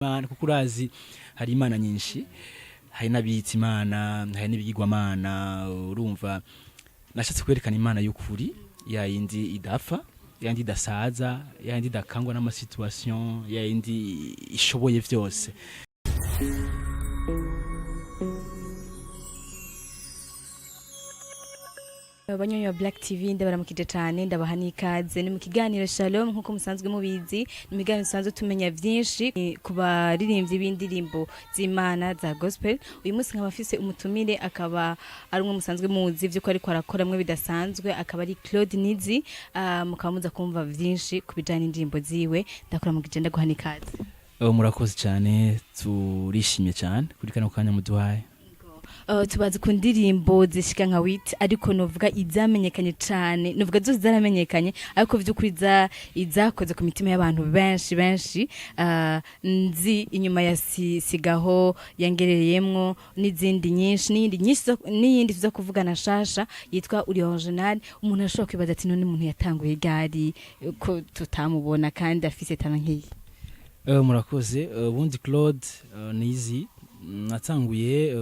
Imana kuko urazi hari imana nyinshi, hari n'abiyita imana, hari n'ibigirwamana. Urumva nashatse kwerekana imana y'ukuri, yayindi idapfa, yayindi idasaza, yayindi idakangwa n'amasituation, yayindi ishoboye vyose. Abanyonyi wa Black TV ndabaramukije cyane, ndabaha n'ikaze ni mu kiganiro Shalom nkuko musanzwe mubizi. Ni miganiro sanzwe tumenya byinshi ku baririmbyi b'indirimbo z'Imana za gospel. Uyu munsi nkabafise umutumire, akaba ari umwe musanzwe muzi vy'uko ariko arakora mwe bidasanzwe, akaba ari CLAUDE NIZI. Mukaba muza kumva byinshi kubijanye n'indirimbo ziwe. Ndakora mu kigenda guha n'ikaze. Murakoze cyane, turishimye cyane kuri kano kanya muduhaye. Tubazi ku ndirimbo zishika nka wit, ariko novuga izamenyekanye cyane, novuga zose zaramenyekanye, ariko vy'ukuri izakoze ku mitima y'abantu benshi nzi inyuma ya sigaho yangereyemwo n'izindi nyinshi, n'iyindi tuza kuvuga Nashatse yitwa uri original. Umuntu ashobora kwibaza ati none umuntu yatanguye gari ko tutamubona kandi afise talent nk'iyi. Murakoze. Ubundi CLAUDE NIZI natanguye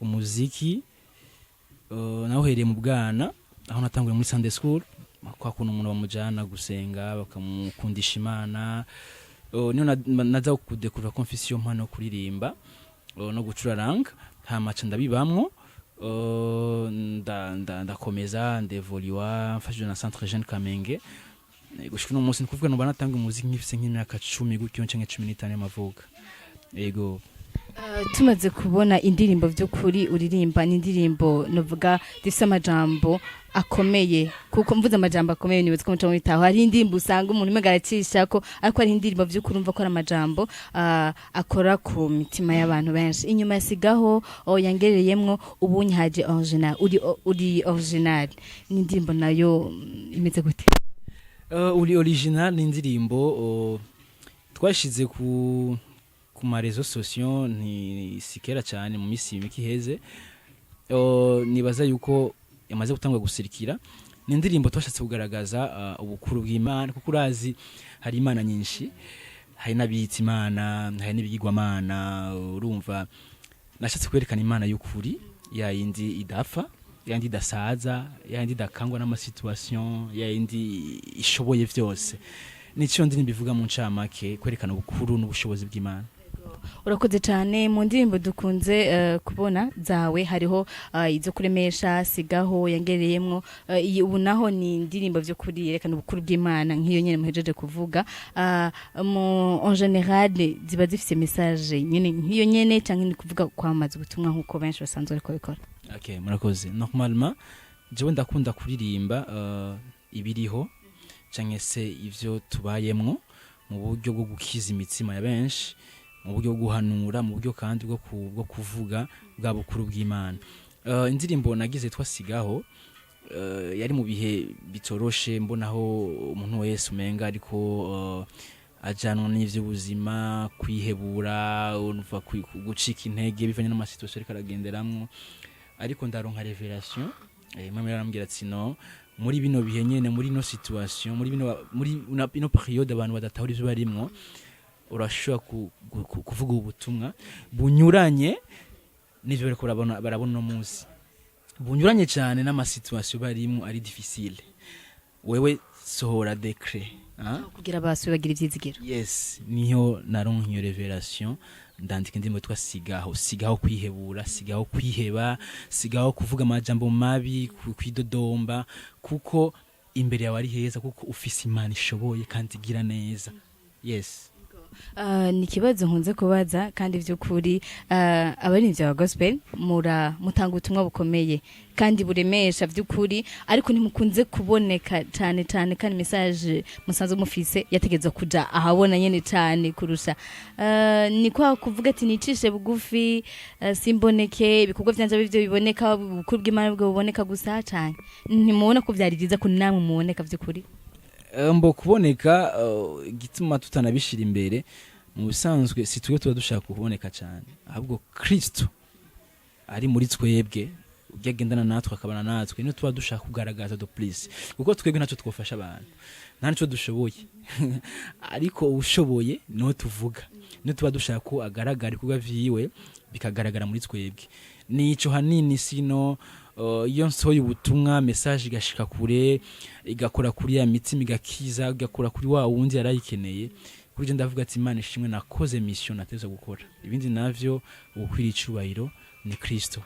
umuziki nawuhereye mu bwana, aho natanguye muri Sunday school, kwa kuntu umuntu bamujana gusenga bakamukundisha Imana. Niyo naza kudekura confession mpano kuririmba no gucuraranga, hamaca ndabibamwo. Ndakomeza ndevoluwa mfashije na Centre Jeune Kamenge. Gushika no munsi nikuvuga no banatanga umuziki nkifise nk'imyaka 10 gutyo canke 15 y'amavuka. Yego. Tumaze kubona indirimbo vy'ukuri uririmba, n'indirimbo novuga zifise amajambo akomeye, kuko mvuze amajambo akomeye niwetse ko muco mwitaho. Hari indirimbo usanga umuntu imegaracisha ko, ariko hari indirimbo vy'ukuri umva ko ari amajambo akora ku mitima y'abantu benshi. Inyuma yasigaho yangereyemwo ubunye haje original, uri original. N'indirimbo nayo imeze gute? Uri original ni indirimbo twashize ku ma réseaux sociaux ni sikera cyane mu misi miki heze. Nibaza yuko yamaze gutangwa gusirikira. Ni indirimbo twashatse kugaragaza ubukuru bw'Imana, kuko urazi hari imana nyinshi, hari n'abiyita imana, hari n'ibigirwamana. Urumva nashatse kwerekana imana y'ukuri, yayindi idapfa, yayindi idasaza, yayindi idakangwa n'amasituation, yayindi ishoboye vyose. Nico ndirimbo bivuga mu ncamake, kwerekana ubukuru n'ubushobozi bw'Imana. Urakoze cyane. Mu ndirimbo dukunze kubona zawe hariho izo kuremesha, sigaho yangereyemwo. Ubu naho ni indirimbo vyo kuri yerekana ubukuru bw'Imana nk'iyo nyene muhejeje kuvuga. En general ziba zifise message nyene nk'iyo nyene, canke ni kuvuga kwamaza ubutumwa nkuko benshi basanzwe ariko bikora. Okay, murakoze. Normalement jewe ndakunda kuririmba ibiriho canke se ivyo tubayemwo, mu buryo bwo gukiza imitsima ya benshi, mu buryo bwo guhanura, mu buryo kandi bwo kuvuga bwa bukuru bw'Imana. Indirimbo nagize twasigaho yari mu bihe bitoroshe, mbonaho umuntu wese umenga ariko ajanwa n'ivy'ubuzima, kwihebura, unva gucika intege bivanye n'amasituation ariko aragenderamwo. Ariko ndaronka revelation, mama yarambwira ati no, muri bino bihe nyene, muri no situation, muri bino periode abantu badatahura ivyo barimwo, urashobora kuvuga ubutumwa bunyuranye n'ivyo bariko barabona no munsi, bunyuranye cyane n'amasituation barimo ari difficile. Wewe sohora decret kugira abaswe bagira ivyizigiro. Yes, niho naronka iyo revelation. Ndandika indirimbo sigaho kwihebura, sigaho kwiheba, sigaho kuvuga amajambo mabi, kwidodomba, kuko imbere yawe ari heza, kuko ufise Imana ishoboye kandi igira neza. Yes. Ni kibazo nkunze kubaza, kandi vy'ukuri abaririmbyi ba gospel mutanga ubutumwa bukomeye kandi buremesha vy'ukuri, ariko ntimukunze kuboneka cyane kandi message musanzwe mufise yategezwe kuja ahabona nyene cyane kurusha. Ni kwa kuvuga ati nicishe bugufi, simboneke, ibikorwa vyanje bivyo biboneka, ubukuru bw'Imana bwo buboneka gusa cyane. Ntimubona ko vyaririza ko namwe muboneka vy'ukuri? Mbo kuboneka gituma tutanabishira imbere. Mu bisanzwe si twe tuba dushaka kuboneka cyane, ahubwo Kristo ari muri twebwe, ugendana natwe akabana natwe, no tuba dushaka kugaragaza do please, kuko twebwe naco twofasha abantu, nta nico dushoboye ariko ushoboye no tuvuga. niyo tuba dushaka ko agaragara ibikorwa vyiwe bikagaragara muri twebwe nico hanini sino iyo nsohoye ubutumwa message igashika kure igakora kuri ya mitima igakiza igakora kuri wa wundi yarayikeneye kuri je ndavuga ati Imana ishimwe nakoze mission nateza gukora ibindi navyo ubukwira icubahiro ni Kristo.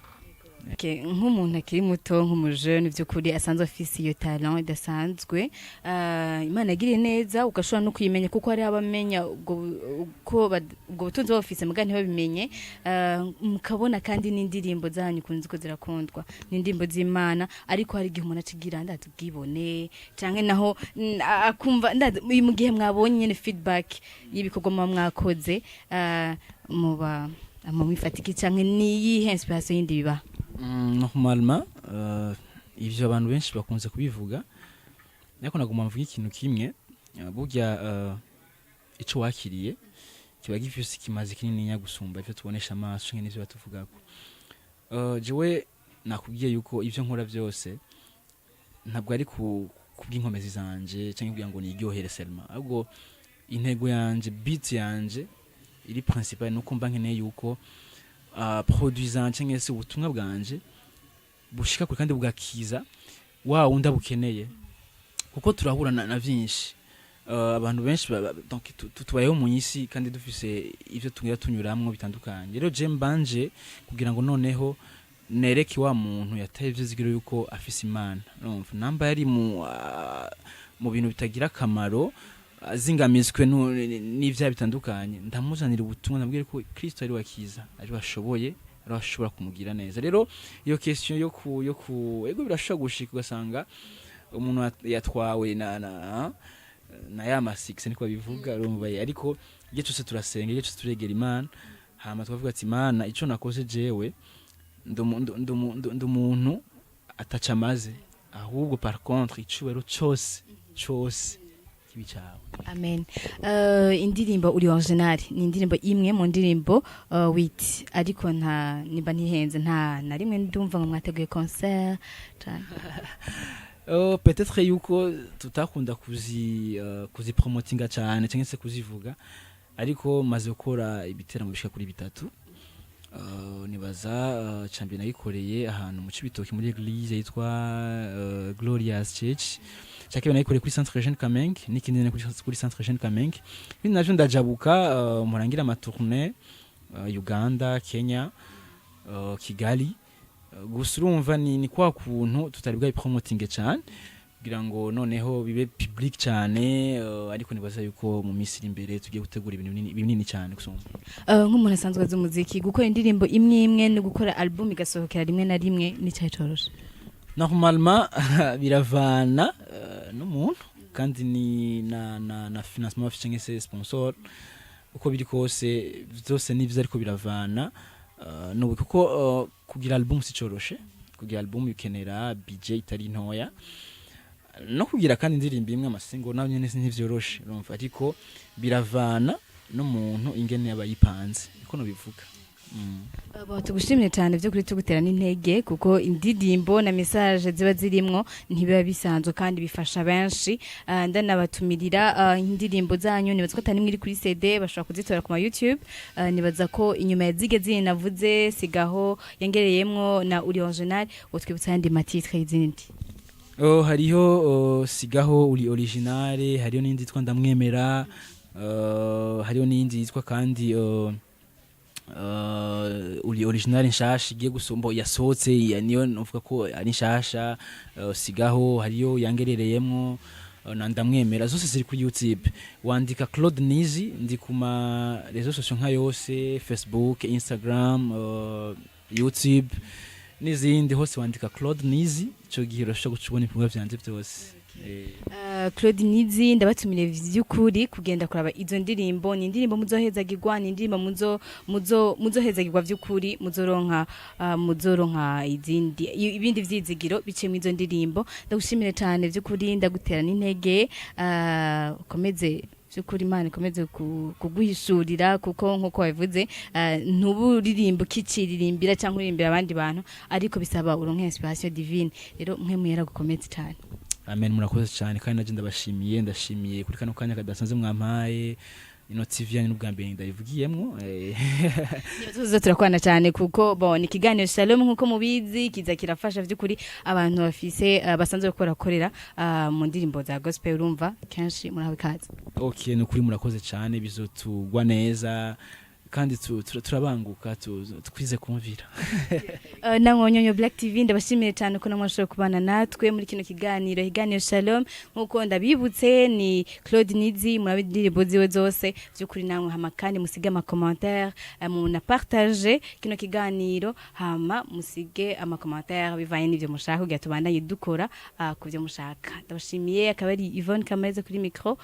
Nk'umuntu akiri muto nk'umujene by'ukuri asanzwe afise iyo talent idasanzwe Imana agiriye neza ugashobora no kuyimenya kuko hari abamenya ubwo butunzi bafise mugani babimenye mukabona kandi n'indirimbo zanyu kunzi ko zirakundwa n'indirimbo z'Imana ariko hari igihe umuntu acigira ndatubwibone canke naho akumva mu gihe mwabonye nyene feedback y'ibikorwa mwakoze muba mwifatiki canke niyihe inspiration yindi biba normalement ivyo abantu benshi bakunze kubivuga ariko naguma mvuga ikintu kimwe burya ico wakiriye kiba gifise kimaze kinini nya gusumba ivyo tubonesha amaso canke n'ivyo batuvugako jewe nakubwiye yuko ivyo nkora byose ntabwo ari kubw'inkomezi zanje canke kugira ngo niryohere seulement ahubwo intego yanje beat yanje iri principal nuko mba nkeneye yuko produisant cyangwa se ubutumwa bwanje bushika kuri kandi bugakiza wa unda bukeneye kuko turahura na vyinshi abantu benshi donc tubayeho mu isi kandi dufise ivyo tungira tunyuramwo bitandukanye rero je mbanje kugira ngo noneho nereke wa muntu yatevye zigiro yuko afise Imana namba yari mu bintu bitagira kamaro zingamizwe n'ivya bitandukanye ndamuzanira ubutumwa nabwire ko Kristo ari wakiza ari washoboye ari washobora kumugira neza rero iyo question yo ku ego birashobora gushika ugasanga umuntu yatwawe na ya masix niko bivuga urumva ariko igihe cyose turasenga igihe cyose turegera Imana hama twavuga ati Imana ico nakoze jewe ndumuntu atacamaze ahubwo par contre icubero cyose Amen. Indirimbo uri original ni indirimbo imwe mu ndirimbo wit ariko nta niba ntihenze nta na rimwe ndumva ngo mwateguye concert peut-être yuko tutakunda kuzi promotinga cyane cyangwa se kuzivuga ariko maze gukora ibiteramo bishika kuri bitatu nibaza champion nayikoreye ahantu mu Cibitoki muri église yitwa Glorious Church chakibona nayikoreye kuri Centre Jeune Kamenge nikindi kuri Centre Jeune Kamenge bindi navyo ndajabuka murangira amatournée Uganda Kenya Kigali gusa urumva ni kwa kuntu tutaribwa promoting cyane kugira ngo noneho bibe public cyane ariko nibaza yuko mu misiri imbere tugiye gutegura ibintu binini cyane gusumba nk'umuntu asanzwe azi umuziki gukora indirimbo imwe no gukora album igasohokera rimwe na rimwe ni cyatoroshe normalement biravana n'umuntu kandi ni na financement cyangwa se sponsor uko biri kose byose nivyo ariko biravana no kuko kugira album sicoroshe kugira album yukenera budget itari ntoya no kugira kandi indirimbo imwe amasingo nayo nyene ntivyoroshe urumva ariko biravana n'umuntu ingene yabayipanze niko no bivuga tugushimye cyane byo kuri tugutera n'intege kuko indirimbo na message ziba zirimwo ntibiba bisanzwe kandi bifasha benshi ndanabatumirira indirimbo zanyu nibaza ko atani muri kuri CD bashobora kuzitora ku YouTube nibaza ko inyuma ya zige zinavuze sigaho yangereyemwo na uri original utwibutsa yandi matitre y'izindi hariho sigaho uri original hariho n'indi yitwa ndamwemera hariho n'indi yitwa kandi uri original nshasha igiye gusumba yasohotse niyo novuga ko ari nshasha sigaho hariyo yangerereyemwo ndamwemera zose ziri kuri YouTube wandika Claude Nizi ndi kuma réseaux sociaux nka yose Facebook Instagram YouTube n'izindi hose wandika Claude Nizi cyo gihiro cyo gucubona ibikorwa byanje byose Claude Nizi ndabatumire vy'ukuri kugenda kuraba izo ndirimbo ni indirimbo muzohezagirwa ni indirimbo muzohezagirwa vy'ukuri muzoronka izindi ibindi vyizigiro bice mu izo ndirimbo ndagushimire cyane vy'ukuri ndagutera n'intege komeze vy'ukuri Imana ikomeze kuguhishurira kuko nkuko wavuze ntuburirimbo kiciririmbira cyangwa uririmbira abandi bantu ariko bisaba uronke inspiration divine rero mwe muyera gukomeza cyane Amen murakoze cyane kandi naje ndashimiye kuri kano kanya kadasanze mwampaye ino TV yani n'ubwa mbere ndayivugiyemwo niba tuzo turakwana cyane kuko bon ikiganiro Shalom nkuko mubizi kiza kirafasha by'ukuri abantu bafise basanzwe korera mu ndirimbo za gospel urumva kenshi muraho ikaze. Okay nukuri murakoze cyane bizotugwa neza kandi turabanguka twize kumvira. Nangonyonyo Black TV ndabashimiye cyane ko namwashobora kubana natwe muri kino kiganiro Shalom nkuko ndabibutse ni Claude Nizi murabidirimbo ziwe zose by'ukuri namwe hama kandi musige ama commentaire muna partager kino kiganiro hama musige ama commentaire bivanye n'ivyo mushaka kugira tubandanye dukora kuvyo mushaka. Ndabashimiye akaba ari Yvonne Kameze kuri micro.